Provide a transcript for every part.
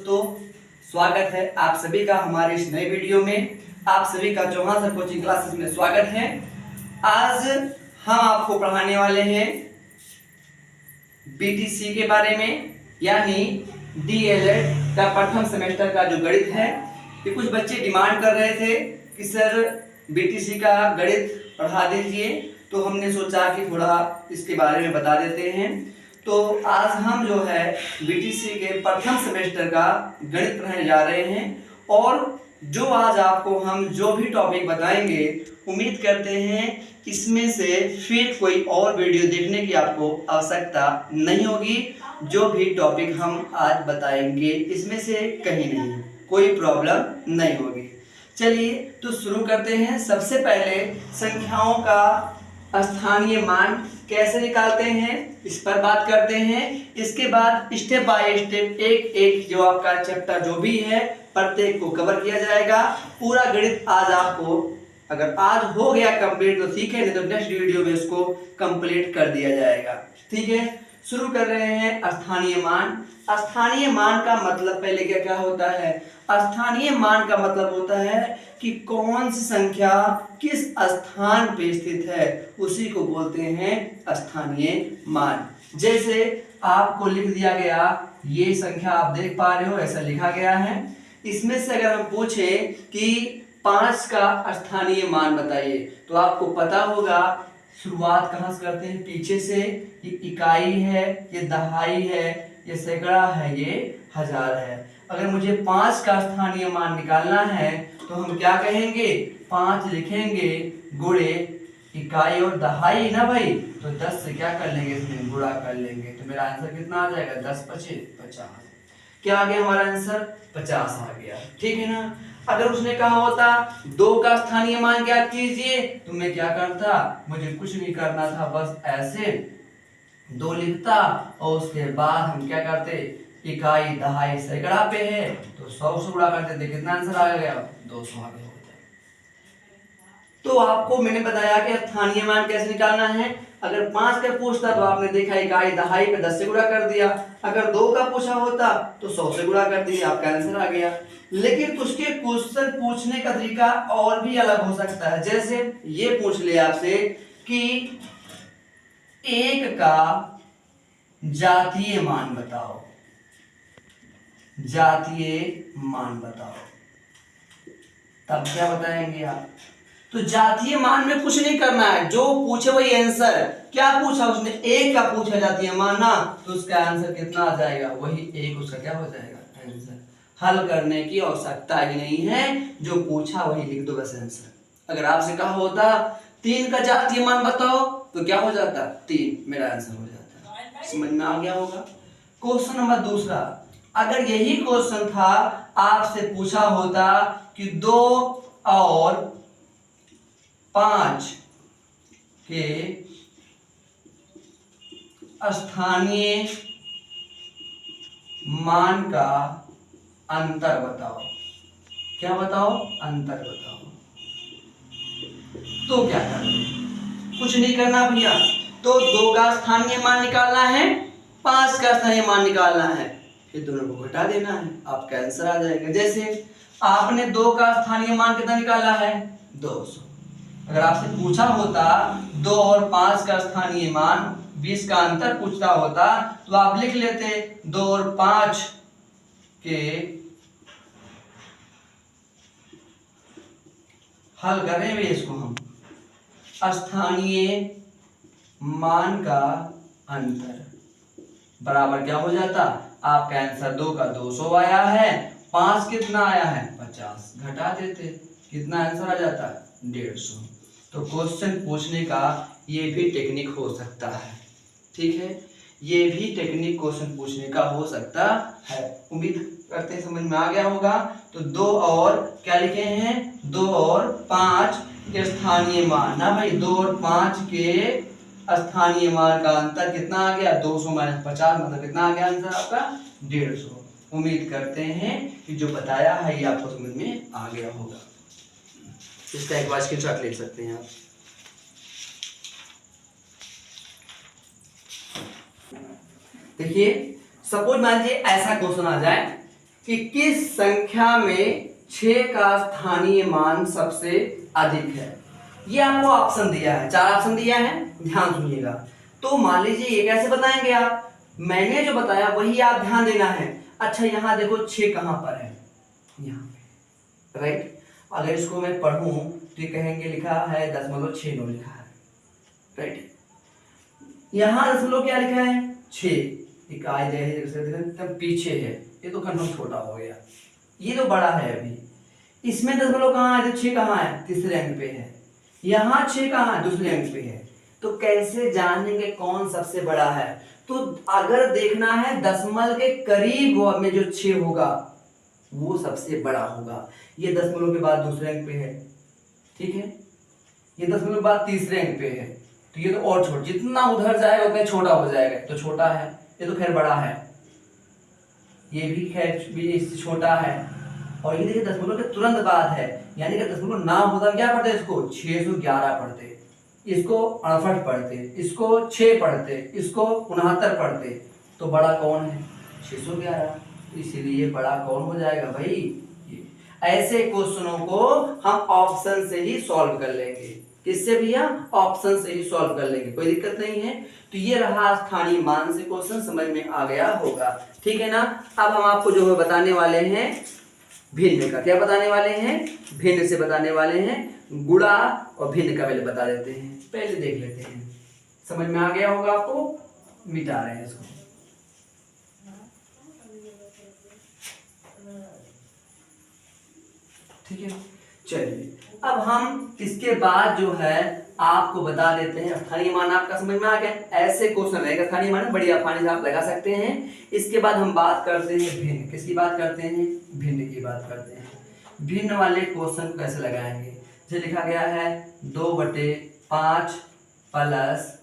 दोस्तों, स्वागत है आप सभी का हमारे इस नए वीडियो में। आप सभी का चौहान सर कोचिंग क्लासेस में स्वागत है। आज हम आपको पढ़ाने वाले हैं बीटीसी के बारे में, यानी डीएलएड का प्रथम सेमेस्टर का जो गणित है। कि कुछ बच्चे डिमांड कर रहे थे कि सर बीटीसी का गणित पढ़ा दीजिए, तो हमने सोचा कि थोड़ा इसके बारे में बता देते हैं। तो आज हम जो है बीटीसी के प्रथम सेमेस्टर का गणित पढ़ाने जा रहे हैं, और जो आज आपको हम जो भी टॉपिक बताएंगे, उम्मीद करते हैं इसमें से फिर कोई और वीडियो देखने की आपको आवश्यकता नहीं होगी। जो भी टॉपिक हम आज बताएंगे इसमें से कहीं नहीं, कोई प्रॉब्लम नहीं होगी। चलिए तो शुरू करते हैं। सबसे पहले संख्याओं का स्थानीय मान कैसे निकालते हैं इस पर बात करते हैं। इसके बाद स्टेप बाय स्टेप एक एक जो आपका चैप्टर जो भी है प्रत्येक को कवर किया जाएगा। पूरा गणित आज आपको अगर आज हो गया कंप्लीट तो ठीक है, नहीं तो नेक्स्ट वीडियो में इसको कंप्लीट कर दिया जाएगा। ठीक है, शुरू कर रहे हैं स्थानीय मान। स्थानीय मान का मतलब पहले क्या क्या होता है? स्थानीय मान का मतलब होता है कि कौन सी संख्या किस स्थान पे स्थित है, उसी को बोलते हैं स्थानीय मान। जैसे आपको लिख दिया गया, ये संख्या आप देख पा रहे हो, ऐसा लिखा गया है। इसमें से अगर हम पूछें कि 5 का स्थानीय मान बताइए, तो आपको पता होगा शुरुआत कहाँ से करते हैं, पीछे से। ये इकाई है, ये दहाई है, ये सैकड़ा है, ये हजार है। अगर मुझे 5 का स्थानीय मान निकालना है तो हम क्या कहेंगे, 5 लिखेंगे गुणे इकाई और दहाई ना भाई, तो 10 से क्या कर लेंगे, इसमें गुणा कर लेंगे। तो मेरा आंसर कितना आ जाएगा, 10 पचे 50। क्या आ गया हमारा आंसर, 50 आ गया। ठीक है ना। अगर उसने कहा होता 2 का स्थानीय मान ज्ञात कीजिए, तो मैं क्या करता, मुझे कुछ नहीं करना था, बस ऐसे 2 लिखता और उसके बाद हम क्या करते, इकाई दहाई सैकड़ा पे है तो 100 से गुणा करते थे। कितना आंसर आ गया, 200 आ गया। तो आपको मैंने बताया कि स्थानीय मान कैसे निकालना है। अगर 5 का पूछता तो आपने देखा इकाई दहाई पे 10 से गुणा कर दिया। अगर 2 का पूछा होता तो 100 से गुणा कर दिया, आपका आंसर आ गया। लेकिन उसके क्वेश्चन पूछने का तरीका और भी अलग हो सकता है। जैसे ये पूछ ले आपसे कि 1 का जातीय मान बताओ, जातीय मान बताओ, तब क्या बताएंगे आप? तो जातीय मान में कुछ नहीं करना है, जो पूछे वही आंसर। क्या पूछा उसने, 1 का पूछा जातीय मान ना, तो उसका आंसर कितना आ जाएगा, वही 1 उसका क्या हो जाएगा आंसर। हल करने की आवश्यकता ही नहीं है, जो पूछा वही लिख दो बस आंसर। अगर आपसे कहा होता 3 का जातीय मान बताओ, तो क्या हो जाता, 3, मेरा आंसर हो जाता। समझ में आ गया होगा। क्वेश्चन नंबर दूसरा, अगर यही क्वेश्चन था आपसे पूछा होता कि 2 और 5 के स्थानीय मान का अंतर बताओ, क्या बताओ, अंतर बताओ, तो क्या करना, कुछ नहीं करना भैया। तो 2 का स्थानीय मान निकालना है, 5 का स्थानीय मान निकालना है, फिर दोनों को घटा देना है, आपका आंसर आ जाएगा। जैसे आपने 2 का स्थानीय मान कितना निकाला है, 200। अगर आपसे पूछा होता 2 और 5 का स्थानीय मान, 20 का अंतर पूछता होता, तो आप लिख लेते 2 और 5 के हल करेंगे इसको हम, स्थानीय मान का अंतर बराबर क्या हो जाता, आपका आंसर 2 का 200 आया है, 5 कितना आया है 50, घटा देते, कितना आंसर आ जाता, 150। तो क्वेश्चन पूछने का ये भी टेक्निक हो सकता है। ठीक है, ये भी टेक्निक क्वेश्चन पूछने का हो सकता है। उम्मीद करते हैं समझ में आ गया होगा। तो 2 और क्या लिखे हैं, 2 और 5 के स्थानीय मान ना भाई, 2 और 5 के स्थानीय मान का अंतर कितना आ गया, 200 माइनस 50, मतलब कितना आ गया आंसर आपका, 150। उम्मीद करते हैं कि जो बताया है ये आपको समझ में आ गया होगा। इसका एक बार स्क्रीनशॉट ले सकते हैं आप। देखिए सपोज मान लीजिए ऐसा क्वेश्चन आ जाए कि किस संख्या में 6 का स्थानीय मान सबसे अधिक है। ये आपको ऑप्शन दिया है, 4 ऑप्शन दिया है, ध्यान सुनिएगा। तो मान लीजिए ये कैसे बताएंगे आप, मैंने जो बताया वही आप ध्यान देना है। अच्छा यहाँ देखो 6 कहाँ पर है, यहाँ पे, राइट। अगर इसको मैं पढ़ूं तो ये कहेंगे लिखा है 0.69 लिखा है, राइट। यहाँ दशमलव क्या लिखा है 6, इकाई जगह पीछे है, ये तो कन्फर्म छोटा हो गया, ये तो बड़ा है अभी। इसमें दशमलव कहाँ है, 6 कहाँ है, तीसरे अंक पे है। यहाँ 6 कहाँ है, दूसरे अंक पे है। तो कैसे जानेंगे कौन सबसे बड़ा है, तो अगर देखना है दशमलव के करीब में जो 6 होगा वो सबसे बड़ा होगा। ये दशमलव के बाद दूसरे अंक पे है, ठीक है, ये दशमलव के बाद तीसरे अंक पे है, तो ये तो और छोटा, जितना उधर जाएगा उतना छोटा हो जाएगा, तो छोटा है, ये तो खैर बड़ा है, ये भी खैर भी इससे छोटा है। और ये देखिए दशमलव के तुरंत बाद है, यानी कि दशमलव ना होता क्या पढ़ते इसको 611 पढ़ते, इसको 68 पढ़ते, इसको 6 पढ़ते, इसको 69 पढ़ते, तो बड़ा कौन है 611, इसीलिए बड़ा कौन हो जाएगा भाई ये। ऐसे क्वेश्चनों को हम ऑप्शन से ही सॉल्व कर लेंगे, किससे भैया, ऑप्शन से ही सॉल्व कर लेंगे, कोई दिक्कत नहीं है। तो ये रहा स्थानीय मान से क्वेश्चन, समझ में आ गया होगा, ठीक है ना। अब हम आपको जो है बताने वाले हैं भिन्न का, क्या बताने वाले हैं, भिन्न से बताने वाले हैं, गुणा और भिन्न का पहले बता देते हैं, पहले देख लेते हैं, समझ में आ गया होगा आपको। मिटा रहे हैं इसको, ठीक है। चलिए अब हम इसके बाद जो है आपको बता देते हैं स्थानीय मान, आपका समझ में आ गया। ऐसे क्वेश्चन रहेगा स्थानीय मान बड़ी आसानी से आप लगा सकते हैं। इसके बाद हम बात करते हैं भिन्न, किसकी बात करते हैं, भिन्न की बात करते हैं। भिन्न वाले क्वेश्चन कैसे लगाएंगे, जो लिखा गया है 2/5 प्लस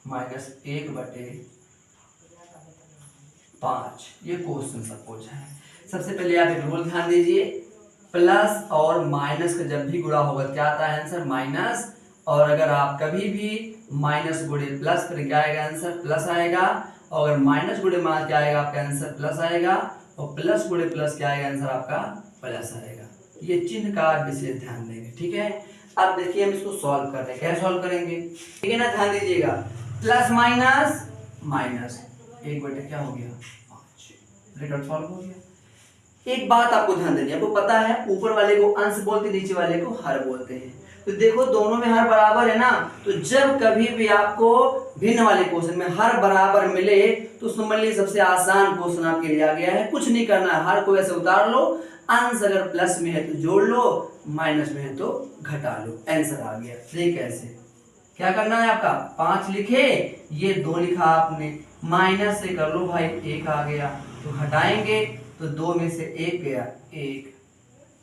-1/5, ये क्वेश्चन सपोज है। सबसे पहले आप एक रूल ध्यान दीजिए, प्लस और माइनस का जब भी गुणा होगा क्या आता है आंसर माइनस, और अगर आप कभी भी माइनस गुणे प्लस करें क्या आएगा आंसर प्लस आएगा, और अगर माइनस गुणे माइनस क्या आएगा आपका आंसर प्लस आएगा, और प्लस गुणे प्लस क्या आएगा आंसर आपका प्लस आएगा। ये चिन्ह का विशेष ध्यान देंगे, ठीक है। अब देखिए हम इसको सॉल्व कर रहे हैं, क्या सॉल्व करेंगे, ठीक है ना, ध्यान दीजिएगा। प्लस माइनस माइनस 1 क्या हो गया 5, रिजल्ट सॉल्व हो गया। एक बात आपको ध्यान देनी है, आपको पता है ऊपर वाले को अंश बोलते हैं, नीचे वाले को हर बोलते हैं। तो देखो दोनों में हर बराबर है ना, तो जब कभी भी आपको भिन्न वाले क्वेश्चन में हर बराबर मिले तो समझ लीजिए सबसे आसान क्वेश्चन आपके लिए आ गया है। कुछ नहीं करना है, हर को ऐसे उतार लो, अंश अगर प्लस में है तो जोड़ लो, माइनस में है तो घटा लो, आंसर आ गया। देखिए कैसे, क्या करना है आपका 5 लिखे, ये 2 लिखा आपने, माइनस से कर लो भाई 1 आ गया, तो घटाएंगे तो 2 में से 1 गया 1,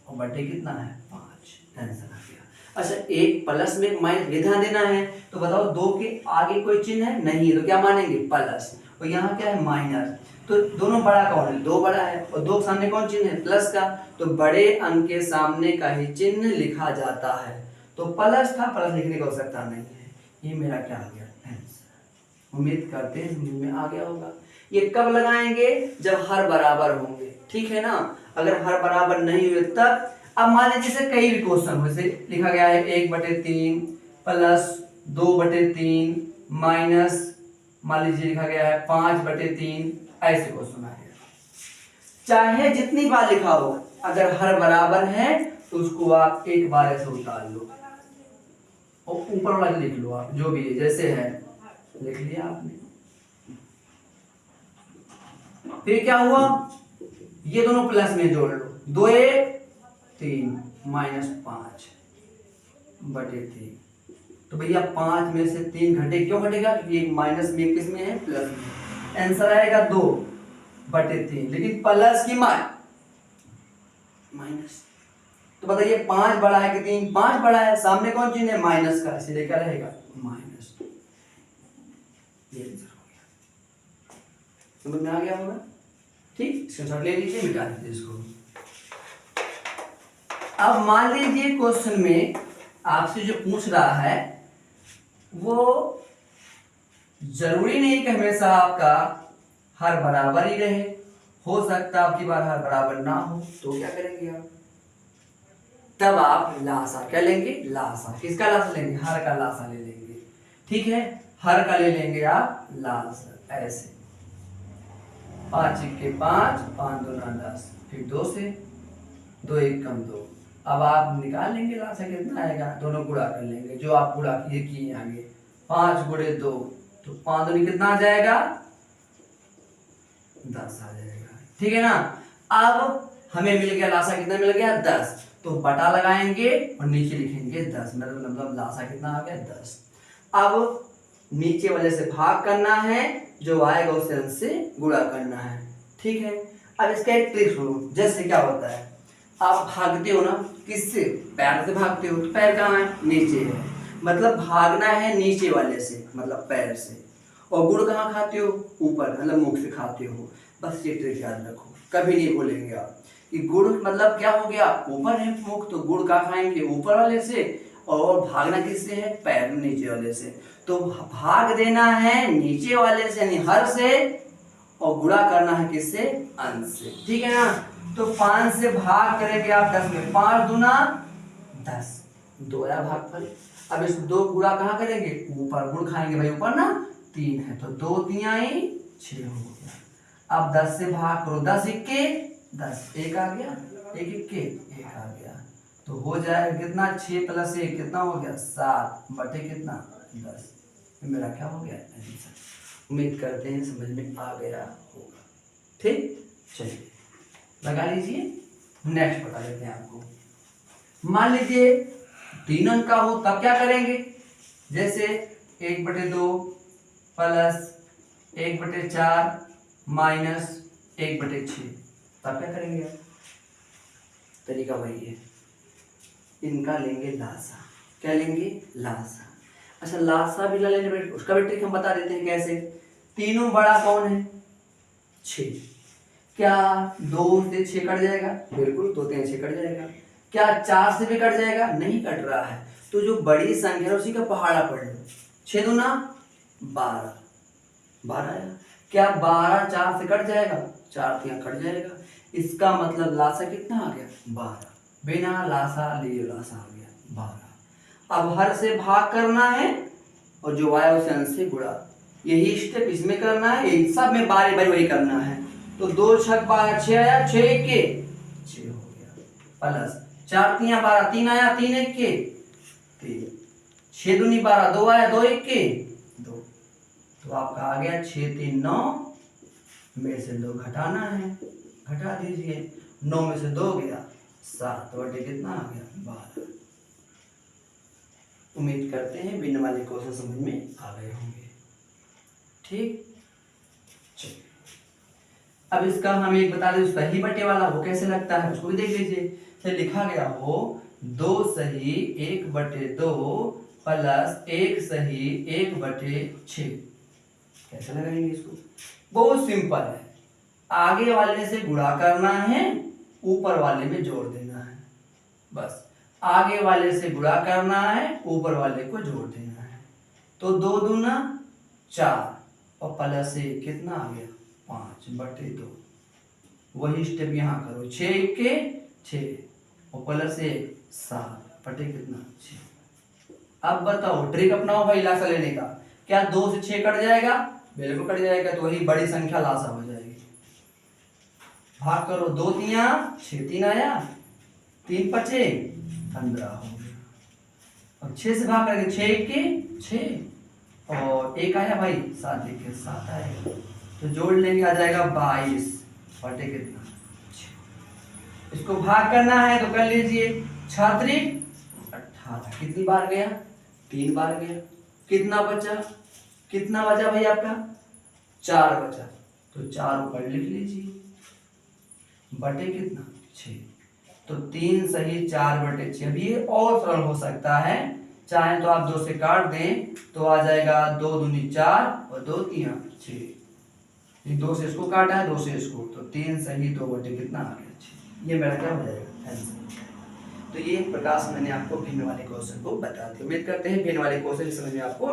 और बटे कितना है 5, आंसर आ गया। अच्छा एक प्लस में एक माइनस ये ध्यान देना है, तो बताओ 2 के आगे कोई चिन्ह है नहीं, तो क्या मानेंगे प्लस, और यहाँ क्या है माइनस, तो दोनों बड़ा कौन है 2 बड़ा है, और 2 के सामने कौन चिन्ह है प्लस का, तो बड़े अंक के सामने का ही चिन्ह लिखा जाता है। तो प्लस था, प्लस लिखने की आवश्यकता नहीं है, ये मेरा क्या आ गया आंसर। उम्मीद करते हैं समझ में आ गया होगा। ये कब लगाएंगे, जब हर बराबर होंगे, ठीक है ना। अगर हर बराबर नहीं हुए तब, अब मान लीजिए जैसे कई भी क्वेश्चन जैसे लिखा गया है 1/3 प्लस 2/3 माइनस मान लीजिए लिखा गया है 5/3, ऐसे क्वेश्चन आएगा। चाहे जितनी बार लिखा हो, अगर हर बराबर है तो उसको आप एक बार ऐसे उतार लो और ऊपर वाला लिख लो, आप जो भी है जैसे है लिख लिया आपने। फिर क्या हुआ, ये दोनों प्लस में जोड़ लो, 2 1 3 -5/3, तो भैया 5 में से 3 घटे, क्यों घटेगा, ये माइनस में किस में है प्लस में, आंसर आएगा 2/3, लेकिन प्लस की माइनस, तो बताइए 5 बड़ा है कि 3, 5 बड़ा है, सामने कौन चिन्ह है माइनस का, इसलिए क्या रहेगा माइनस। ये आंसर हो गया, समझ में आ गया होगा, ठीक। स्क्रीनशॉट ले लीजिए, मिटा दीजिए इसको। अब मान लीजिए क्वेश्चन में आपसे जो पूछ रहा है वो जरूरी नहीं कि हमेशा आपका हर बराबर ही रहे, हो सकता है आपकी बार हर बराबर ना हो, तो क्या करेंगे आप, तब आप लासा क्या लेंगे, लासा। किसका लासा लेंगे, हर का लासा ले लेंगे। ठीक है, हर का ले लेंगे आप लासा, ऐसे 5 1 5, 5 2 9 10, फिर 2 से 2 1 कम 2। अब आप निकाल लेंगे लासा कितना आएगा, दोनों गुणा कर लेंगे, जो आप गुणा किए आगे 5 गुणे 2, तो 5 दूनी कितना आ जाएगा, 10 आ जाएगा। ठीक है ना। अब हमें मिल गया लासा, कितना मिल गया, 10, तो बटा लगाएंगे और नीचे लिखेंगे 10, मतलब लासा कितना आ गया, 10। अब नीचे वाले से भाग करना है, जो आएगा उसे अंश से गुणा करना है। ठीक है। अब इसका एक ट्रिक सुनो, जैसे क्या होता है, आप भागते हो ना, किससे, पैर से भागते हो, तो पैर कहाँ है, नीचे है, मतलब भागना है नीचे वाले से, मतलब पैर से। और गुड़ कहाँ खाते हो, ऊपर, मतलब मुख से खाते हो। बस ये ट्रिक याद रखो, कभी नहीं भूलेंगे आप कि गुड़ मतलब क्या हो गया, ऊपर है मुख, तो गुड़ कहाँ खाएंगे, ऊपर वाले से, और भागना किससे है, पैर नीचे वाले से। तो भाग देना है नीचे वाले से, यानी हर से, और गुणा करना है किससे, अंश से। ठीक है ना। तो 5 से भाग करेंगे आप 10 में, 5 दूना 10, 2 आया भागफल। अब इस 2 गुणा कहाँ करेंगे, ऊपर, गुण खाएंगे भाई ऊपर ना, 3 है, तो 2 3 आई 6 हो गया। अब 10 से भाग करो, 10 इक्के 10, 1 आ गया, 1 इक्के 1 आ गया, तो हो जाएगा कितना, 6 + 1 कितना हो गया, 7 बटे कितना, 10। मेरा क्या हो गया, आंसर। उम्मीद करते हैं समझ में आ गया होगा। ठीक, चलिए लगा लीजिए। नेक्स्ट बता देते हैं आपको। मान लीजिए 3 अंक का हो, तब क्या करेंगे, जैसे 1/2 प्लस 1/4 माइनस 1/6, तब क्या करेंगे आप, तरीका वही है, इनका लेंगे लासा। क्या लेंगे, लासा। अच्छा, लासा भी ला लेने, उसका भी ट्रिक हम बता देते हैं कैसे। तीनों बड़ा कौन है, 6, क्या 2 से 6 कट जाएगा, बिल्कुल, 2 3 6 कट जाएगा। क्या 4 से भी कट जाएगा, नहीं कट रहा है, तो जो बड़ी संख्या है उसी का पहाड़ा पढ़ लो, 6 दूना 12, 12 आया। क्या 12 4 से कट जाएगा, 4 3 कट जाएगा, इसका मतलब लासा कितना आ गया, 12, बिना लासा लिए लासा आ गया 12। अब हर से भाग करना है, और जो आया उसे अंश से गुणा, यही स्टेप इसमें करना है, यही सब में बारी बारी वही करना है। तो 2 6 12, 6 आया, 6 इक्के 6 हो गया, प्लस 4 3 12, 3 आया, 3 इक्के 3, 6 दूनी 12, 2 आया, 2 इक्के 2, तो आपका आ गया 6 3 9, में से 2 घटाना है, घटा दीजिए, 9 में से 2 गया 7, बटे कितना आ गया, 12। उम्मीद करते हैं बिन वाले क्वेश्चन समझ में आ गए होंगे। ठीक, चलिए अब इसका हम एक बता दें, सही बटे वाला वो कैसे लगता है, उसको भी देख लीजिए। तो लिखा गया हो 2 सही 1/2 प्लस 1 सही 1/6, कैसे लगाएंगे इसको, बहुत सिंपल है, आगे वाले से गुणा करना है, ऊपर वाले में जोड़ देना है, बस आगे वाले से गुणा करना है, ऊपर वाले को जोड़ देना है। तो 2 दूना 4 और प्लस 1 कितना आ गया, 5/2, वही स्टेप यहाँ करो, 6 इक्के 6 और प्लस 1 7 बटे कितना 6। अब बताओ ट्रिक अपनाओ भाई लासा लेने का, क्या 2 से 6 कट जाएगा, बिल्कुल कट जाएगा, तो वही बड़ी संख्या लासा हो जाएगी। भाग करो, 2 3 6, 3 आया, 3 5 15 हो गया। अब 6 से भाग करेंगे, 6 इक्के 6 और 1 आया भाई, 7 इक्के 7 आएगा, तो जोड़ लेंगे, आ जाएगा 22 बटे कितना 6। इसको भाग करना है तो कर लीजिए, 6 3 18, कितनी बार गया, 3 बार गया, कितना बचा, कितना बचा भाई आपका, 4 बचा, तो 4 ऊपर लिख लीजिए, बटे कितना 6, तो 3 सही 4/6। अब ये और सरल हो सकता है, चाहे तो आप 2 से काट दें तो आ जाएगा 2 दूनी 4 और 2 3 6, 2 से इसको काटा है, 2 से इसको, तो 3 सही 2 बटे कितना आ गया 6, ये मेरा क्या हो जाएगा आंसर। तो ये प्रकार से मैंने आपको भिन्न वाले क्वेश्चन को बता दिया। उम्मीद करते हैं भिन्न वाले क्वेश्चन समझ में आपको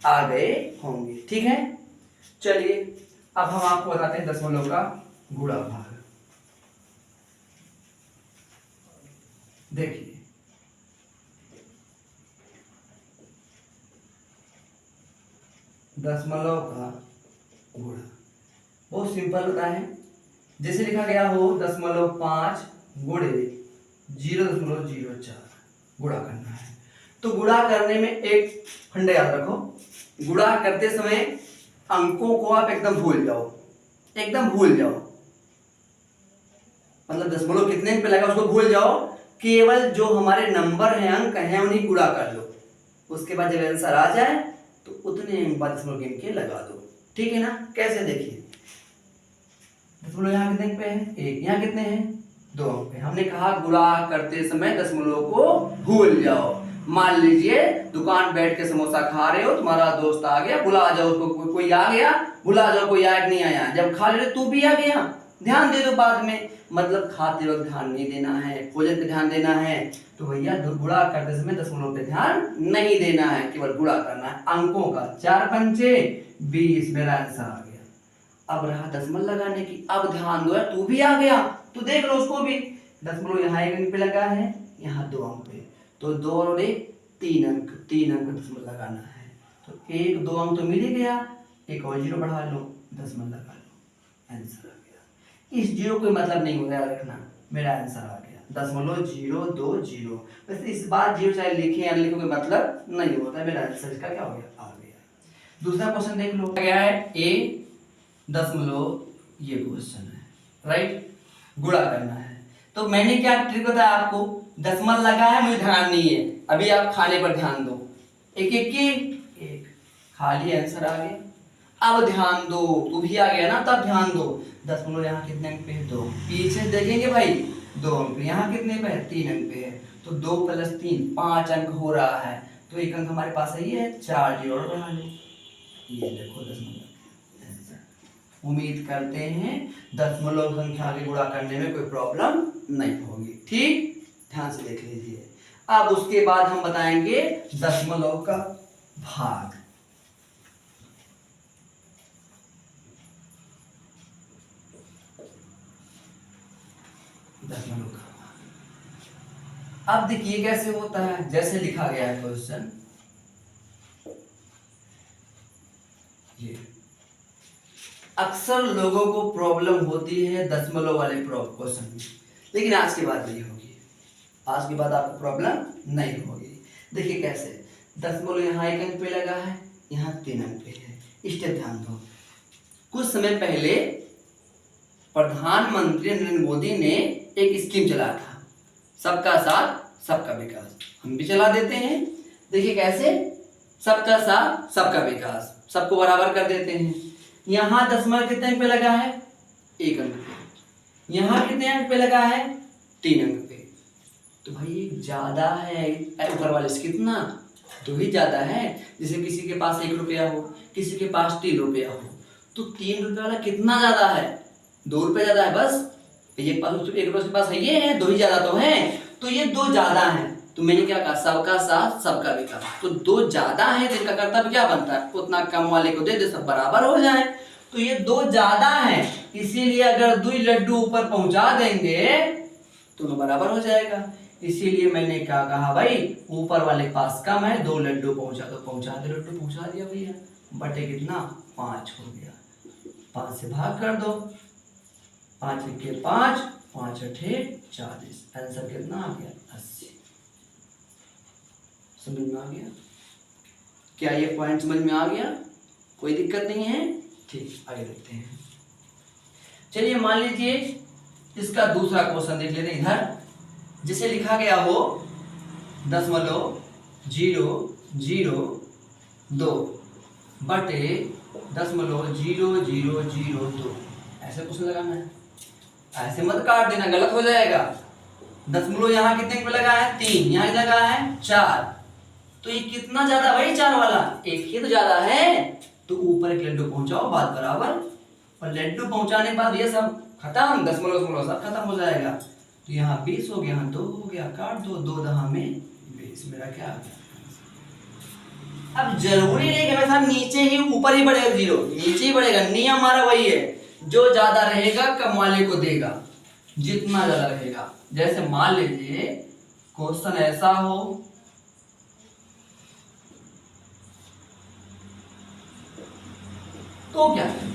आ गए होंगे। ठीक है, चलिए अब हम आपको बताते हैं दशमलव का गुणा भाग। देखिए दशमलव का गुणा बहुत सिंपल होता है। जैसे लिखा गया हो 0.5 गुणे 0.04 गुणा करना है। तो गुणा करने में एक फंडा याद रखो, गुणा करते समय अंकों को आप एकदम भूल जाओ, एकदम भूल जाओ। मतलब दशमलव कितने पे लगा उसको भूल जाओ, केवल जो हमारे नंबर हैं, अंक हैं, उन्हीं गुणा कर लो। उसके बाद जब आंसर आ जाए तो उतने अंक बाद दशमलव गिन के लगा दो। ठीक है ना? कैसे देखिए, दशमलव यहाँ कितने पे है? 1। यहाँ कितने हैं? 2 अंक पे। हमने कहा गुणा करते समय दशमलव को भूल जाओ। मान लीजिए दुकान बैठ के समोसा खा रहे हो, तुम्हारा दोस्त आ गया, बुला जाओ उसको, कोई आ गया बुला जाओ, कोई आया नहीं आया, जब खा रहे तू भी आ गया, ध्यान दे दो बाद में। मतलब खाते वक्त ध्यान नहीं देना है, भोजन पे ध्यान देना है। तो भैया गुणा करते समय दशमलव पे ध्यान नहीं देना है, केवल गुणा करना है अंकों का। 4 पंचे 20 मेरा आंसर आ गया। अब रहा दशमलव लगाने की। अब ध्यान दो, तू भी आ गया तो देख लो उसको भी। दशमलव यहाँ 1 अंक पे लगा है, यहाँ 2 अंक पे, तो 2 और 1 3 अंक, 3 अंक दशमलव लगाना है। तो 1 2 अंक तो मिल ही गया, एक और 0 बढ़ा लो, दशमलव लगा लो, आंसर आ गया। इस 0 कोई मतलब नहीं होता है रखना, मेरा आंसर आ गया 0.020। वैसे इस बार 0 चाहे लिखे या लिखे कोई मतलब नहीं होता है, मेरा आंसर इसका क्या हो गया? आ गया। दूसरा क्वेश्चन देख लो, क्या है? A दशमलव, ये क्वेश्चन है, राइट, गुणा करना है। तो मैंने क्या ट्रिक बताया आपको, दशमलव लगा है, मुझे ध्यान नहीं है, अभी आप खाने पर ध्यान दो। 1 1 की 1, खाली आंसर आ गया। अब ध्यान दो, तू भी आ गया ना, तब ध्यान दो। दशमलव यहाँ कितने अंक पे है? 2। पीछे देखेंगे भाई, 2 अंक पे। यहाँ कितने पे है? 3 अंक पे है। तो 2 + 3 5 अंक हो रहा है। तो 1 अंक हमारे पास है, ये है 4 0 और बढ़ा लो, ये देखो दशमलव। उम्मीद करते हैं दशमलव संख्या के गुणा करने में कोई प्रॉब्लम नहीं होगी। ठीक, ध्यान से देख लीजिए। अब उसके बाद हम बताएंगे दशमलव का भाग। दशमलव का भाग अब देखिए कैसे होता है, जैसे लिखा गया है क्वेश्चन, ये अक्सर लोगों को प्रॉब्लम होती है दशमलव वाले क्वेश्चन में, लेकिन आज के बाद नहीं होगी। आज के बाद आपको प्रॉब्लम नहीं होगी। देखिए कैसे, दशमलव यहाँ 1 अंक पे लगा है, यहाँ 3 अंक पे है। स्टेप ध्यान दो। कुछ समय पहले प्रधानमंत्री नरेंद्र मोदी ने एक स्कीम चलाया था, सबका साथ सबका विकास। हम भी चला देते हैं। देखिए कैसे, सबका साथ सबका विकास, सबको बराबर कर देते हैं। यहाँ दशमलव कितने अंक पे लगा है? 1 अंक पे। यहाँ कितने अंक पे लगा है? 3 अंक पे। तो भाई एक ज्यादा है ऊपर वाले से, कितना? 2 ही ज्यादा है। जैसे किसी के पास 1 रुपया हो, किसी के पास 3 रुपया हो, तो 3 रुपये वाला कितना ज्यादा है? 2 रुपये ज्यादा है बस। ये पास 1 रुपये के पास है, ये है 2 ही ज्यादा तो है, तो ये 2 ज्यादा है। तो मैंने क्या कहा, सबका साथ सबका विकास। तो 2 ज्यादा है तो इनका कर्तव्य क्या बनता है? उतना कम वाले को दे दे, सब बराबर हो जाए। तो ये 2 ज्यादा है, इसीलिए अगर 2 लड्डू ऊपर पहुंचा देंगे तो बराबर हो जाएगा। इसीलिए मैंने क्या कहा भाई, ऊपर वाले के पास कम है, 2 लड्डू पहुंचा दो, पहुंचा दो, लड्डू पहुंचा दिया भैया। बटे कितना? 5 हो गया। 5 से भाग कर दो, 5 के 5, 5 8 40। आंसर कितना आ गया? 80। समझ में आ गया? क्या ये पॉइंट समझ में आ गया? कोई दिक्कत नहीं है? ठीक, आगे देखते हैं। चलिए मान लीजिए इसका दूसरा क्वेश्चन देख लेते हैं। इधर जिसे लिखा गया हो 0.002 बटे 0.0002, ऐसे क्वेश्चन लगाना है। ऐसे मत काट देना, गलत हो जाएगा। दशमलव यहाँ कितने पे लगा है? 3, यहाँ लगा है 4। तो ये कितना ज्यादा भाई? 4 वाला, 1 ही तो ज्यादा है। तो ऊपर एक लड्डू पहुंचाओ, बात बराबर। और लड्डू पहुंचाने के बाद ये सब खत्म, दशमलव सब खत्म हो जाएगा। तो यहाँ 20 हो गया, यहाँ 2 हो गया, काट दो, 2 दहा में 20। मेरा क्या आ गया? अब जरूरी नहीं कि हमेशा नीचे ही ऊपर ही बढ़ेगा 0, नीचे ही बढ़ेगा, नियम हमारा वही है। जो ज्यादा रहेगा कम वाले को देगा, जितना ज्यादा रहेगा। जैसे मान लीजिए क्वेश्चन ऐसा हो, तो क्या करें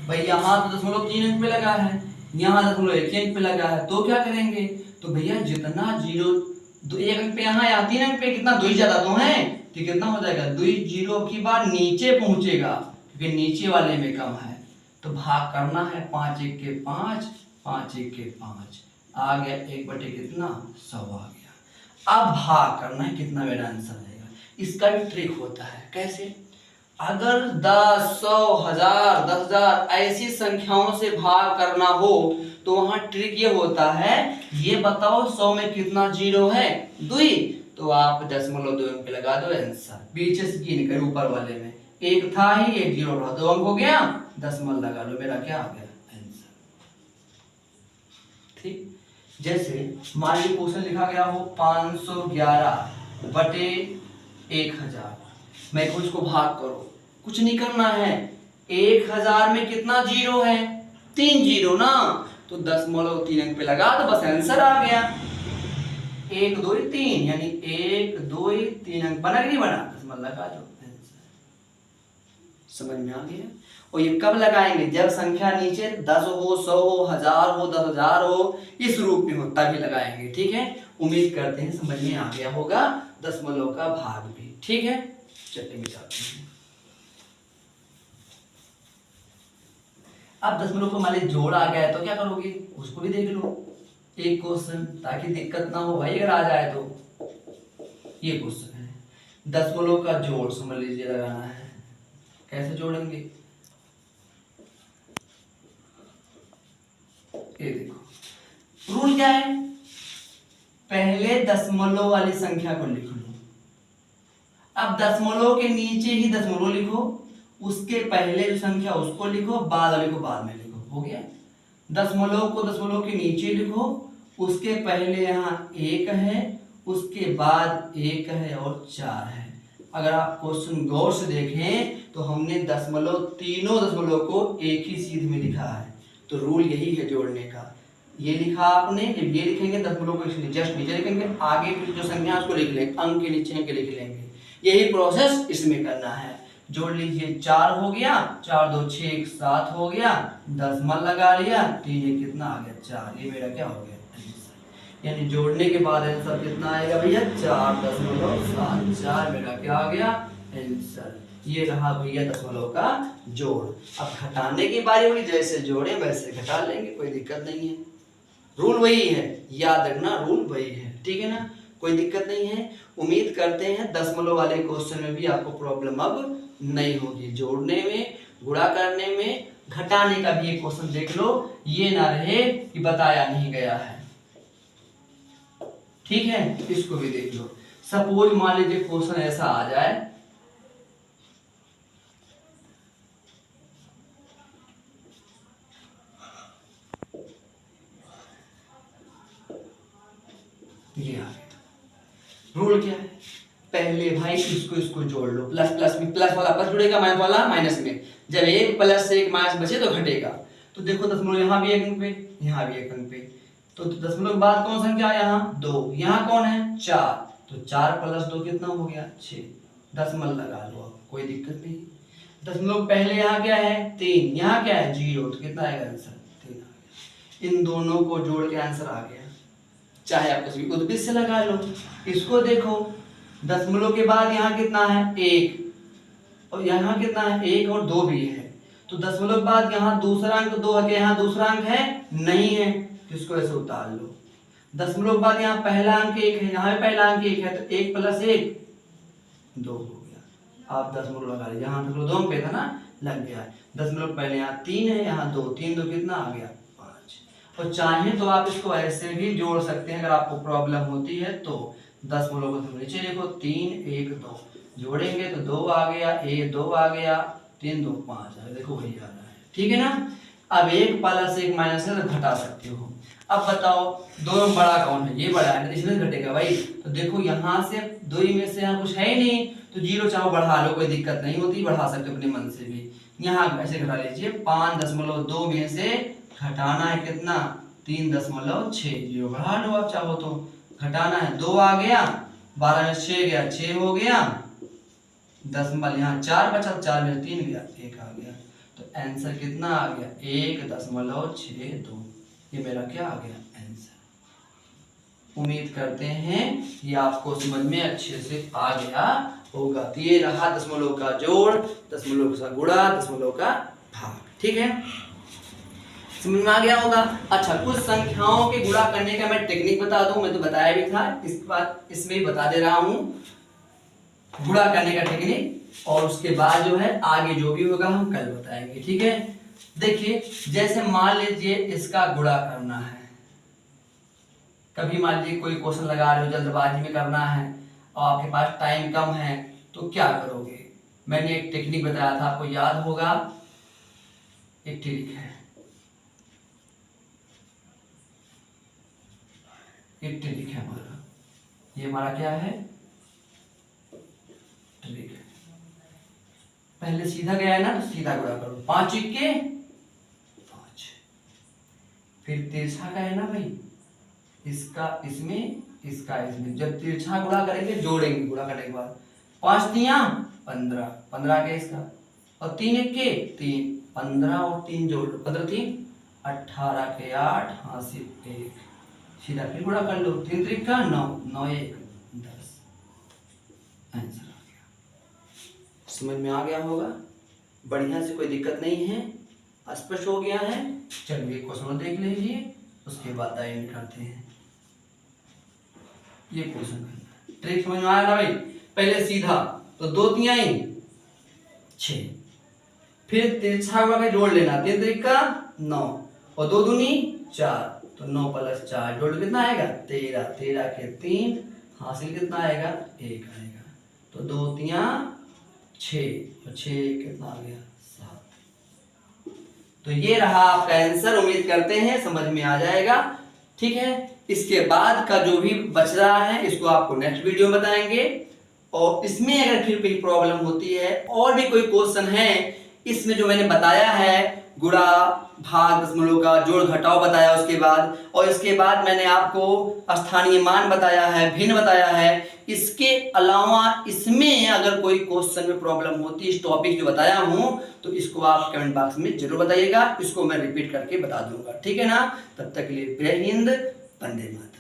भाई, यहाँ तो 0.3 अंक पे लगा है, यहाँ 0.1 अंक पे लगा है, तो क्या करेंगे, तो भैया जितना जीरो एक अंक पे यहाँ 3 अंक पे कितना, 2 ज्यादा तो है, तो कितना हो जाएगा, 2 जीरो की बार नीचे पहुंचेगा क्योंकि नीचे वाले में कम है, तो भाग करना है 5 1 के 5, 5 1 के 5 आ गया, 1 कितना 100 आ गया। अब भाग करना है, कितना मेरा आंसर आएगा। इसका भी ट्रिक होता है, कैसे, अगर 10 100 1000 10,000 ऐसी संख्याओं से भाग करना हो तो वहां ट्रिक ये होता है, ये बताओ 100 में कितना जीरो है, 2, तो आप 0.2 अंक लगा दो आंसर, पीछे से गिन कर ऊपर वाले में एक था ही, एक जीरो रहा, 2 अंक हो गया, 10 लगा लो, मेरा क्या आ गया आंसर। ठीक, जैसे मान लीजिए क्वेश्चन लिखा गया हो 511 बटे 1000, मैं कुछ को भाग करो, कुछ नहीं करना है, 1000 में कितना जीरो है, 3 जीरो ना, तो 0.3 अंक पे लगा तो बस आंसर आ गया, 1 2 3, यानी 1 2 3 अंक बना कि नहीं बना, 10 लगा दो आंसर। समझ में आ गया। और ये कब लगाएंगे, जब संख्या नीचे 10 हो 100 हो 1000 हो 10,000 हो, इस रूप में हो तभी लगाएंगे। ठीक है, उम्मीद करते हैं समझ में आ गया होगा, दशमलव का भाग भी। ठीक है, चलिए मिटाते हैं। अब दशमलव को मान लीजिए जोड़ आ गया है तो क्या करोगे, उसको भी देख लो एक क्वेश्चन, ताकि दिक्कत ना हो भाई अगर आ जाए तो। ये क्वेश्चन है, दशमलव का जोड़ समझ लीजिए लगाना है, कैसे जोड़ेंगे, ये देखो रूल क्या है, पहले दशमलव वाली संख्या को लिख लो, अब दशमलव के नीचे ही दशमलव लिखो, उसके पहले जो संख्या उसको लिखो, बाद वाले को बाद में लिखो, हो गया। दशमलव को दशमलव के नीचे लिखो, उसके पहले यहाँ 1 है, उसके बाद 1 है और 4 है। अगर आप क्वेश्चन गौर से देखें तो हमने दशमलव, तीनों दशमलव को एक ही सीध में लिखा है, तो रूल यही है जोड़ने का। ये लिखा आपने, जब ये लिखेंगे दशमलव को जस्ट नीचे लिखेंगे, आगे की जो संख्या उसको लिख लेंगे, अंक के नीचे अंक लिख लेंगे, यही प्रोसेस इसमें करना है। जोड़ लीजिए, 4 हो गया, 4 2 6 7 हो गया, 10 लगा लिया, 3 कितना आ गया 4, ये मेरा क्या हो गया आंसर। यानी जोड़ने के बाद आंसर कितना आएगा भैया 4.7, 4 मेरा क्या आ गया आंसर। ये रहा भैया दशमलव का जोड़। अब घटाने की बारी होगी, जैसे जोड़े वैसे घटा लेंगे, कोई दिक्कत नहीं है, रूल वही है, याद रखना रूल वही है। ठीक है ना, कोई दिक्कत नहीं है। उम्मीद करते हैं दशमलव वाले क्वेश्चन में भी आपको प्रॉब्लम अब नहीं होगी, जोड़ने में, गुणा करने में, घटाने का भी क्वेश्चन देख लो, ये ना रहे कि बताया नहीं गया है। ठीक है, इसको भी देख लो। सपोज मान लीजिए क्वेश्चन ऐसा आ जाए, ये आ गया। रूल क्या है, पहले भाई इसको इसको जोड़ लो, प्लस प्लस में, प्लस वाला प्लस जुड़ेगा, माइनस वाला माइनस में, जब 1 + 1 माइनस बचे तो घटेगा। तो देखो दशमलव यहाँ भी 1 अंक पे, यहाँ भी 1 अंक पे, तो दशमलव के बाद कौन संख्या है, यहाँ 2, यहाँ कौन है 4, तो 4 + 2 कितना हो गया 6, दशमलव लगा लो, अब कोई दिक्कत नहीं। दशमलव पहले यहाँ क्या है 3, यहाँ क्या है 0, तो कितना आएगा आंसर 3 आ गया। इन दोनों को जोड़ के आंसर आ गया, चाहे आप कुछ भी उद्भिद से लगा लो। इसको देखो, दशमलव के बाद यहाँ कितना है 1, और यहाँ कितना है 1 और 2 भी है, तो दशमलव के बाद यहाँ दूसरा अंक 2 है, यहाँ दूसरा अंक है नहीं है, तो इसको ऐसे उतार लो। दशमलव के बाद यहाँ पहला अंक 1 है, यहाँ पहला अंक 1 है, तो 1 + 1 2 हो गया। आप दशमलव लगा लीजिए, यहाँ दशमलव 2 पे था ना, लग गया। दशमलव पहले यहाँ 3 है, यहाँ 2, 3 2 कितना आ गया 5। और चाहे तो आप इसको ऐसे भी जोड़ सकते हैं, अगर आपको प्रॉब्लम होती है तो। दशमलव को नीचे लिखो, 3 1 2 जोड़ेंगे तो 2 आ गया, 2 आ गया, 3 2 5 आ गया, देखो वही आ रहा है। ठीक है ना। अब 1 + 1 माइनस है तो घटा सकते हो। अब बताओ दो में बड़ा कौन है, ये बड़ा है, इसमें घटेगा भाई, तो देखो यहाँ से 2 में से यहाँ कुछ है ही नहीं, तो 0 चाहो बढ़ा लो, कोई दिक्कत नहीं होती, बढ़ा सकते हो अपने मन से भी। यहाँ ऐसे घटा लीजिए, 5.2 में से घटाना है कितना, 3.6, जीरो बढ़ा लो आप चाहो तो, घटाना है 2 आ गया, 12 में 6 गया, 6 हो गया, दशमलव यहाँ 4 बचा, 4 में 3 गया, 1 आ गया। तो आंसर कितना आ गया, 1.62। ये मेरा क्या आ गया, आंसर। उम्मीद करते हैं ये आपको समझ में अच्छे से आ गया होगा। तो ये रहा दशमलव का जोड़, दशमलव का गुणा, दशमलव का भाग। ठीक है, समझ में आ गया होगा। अच्छा, कुछ संख्याओं के गुणा करने का मैं टेक्निक बता दूं, मैं तो बताया भी था, इसके बाद इसमें भी बता दे रहा हूं गुणा करने का टेक्निक, और उसके बाद जो है आगे जो भी होगा हम कल बताएंगे। ठीक है, देखिए जैसे मान लीजिए इसका गुणा करना है, कभी मान लीजिए कोई क्वेश्चन लगा रहे हो, जल्दबाजी में करना है और आपके पास टाइम कम है, तो क्या करोगे। मैंने एक टेक्निक बताया था, आपको याद होगा, एक ट्रिक है, एक ट्रिक है हमारा, ये हमारा क्या है, ट्रिक है। पहले सीधा गया है ना, तो सीधा गुणा करो, 5 के 5, फिर तिरछा का है ना भाई, इसका इसमें, इसका इसमें, जब तिरछा गुणा करेंगे जोड़ेंगे, गुणा करने के बाद 5 तिया 15, 15 के इसका, और 3 एक के 3, 15 और 3 जोड़ लो, 15 3 18 के 8, हासिल 1, सीधा फिर गुणा कर लो, 3 3 का 9, 9 1 10, आंसर आ गया। समझ में आ गया होगा, बढ़िया से, कोई दिक्कत नहीं है, स्पष्ट हो गया है। चलिए क्वेश्चन देख लीजिए, उसके बाद दाएं निकालते हैं। ये क्वेश्चन ट्रिक समझ में आया ना भाई। पहले सीधा, तो 2 तिहाई 6, फिर तिरछा गुणा के जोड़ लेना, 3 3 9 और 2 दूनी 4, तो 9 + 4 जोड़ कितना आएगा, 13, 13 के 3, हासिल कितना आएगा, 1 आएगा। तो 2 तिया 6 और 6 कितना आ गया, 7। तो ये रहा आपका आंसर। उम्मीद करते हैं समझ में आ जाएगा। ठीक है, इसके बाद का जो भी बच रहा है इसको आपको नेक्स्ट वीडियो में बताएंगे, और इसमें अगर फिर कोई प्रॉब्लम होती है और भी कोई क्वेश्चन है इसमें जो मैंने बताया है, गुणा भाग दशमलव का जोड़ घटाव बताया उसके बाद, और इसके बाद मैंने आपको स्थानीय मान बताया है, भिन्न बताया है, इसके अलावा इसमें अगर कोई क्वेश्चन में प्रॉब्लम होती है, इस टॉपिक जो बताया हूं, तो इसको आप कमेंट बॉक्स में जरूर बताइएगा, इसको मैं रिपीट करके बता दूंगा। ठीक है ना, तब तक के लिए जय हिंद, वंदे मातरम।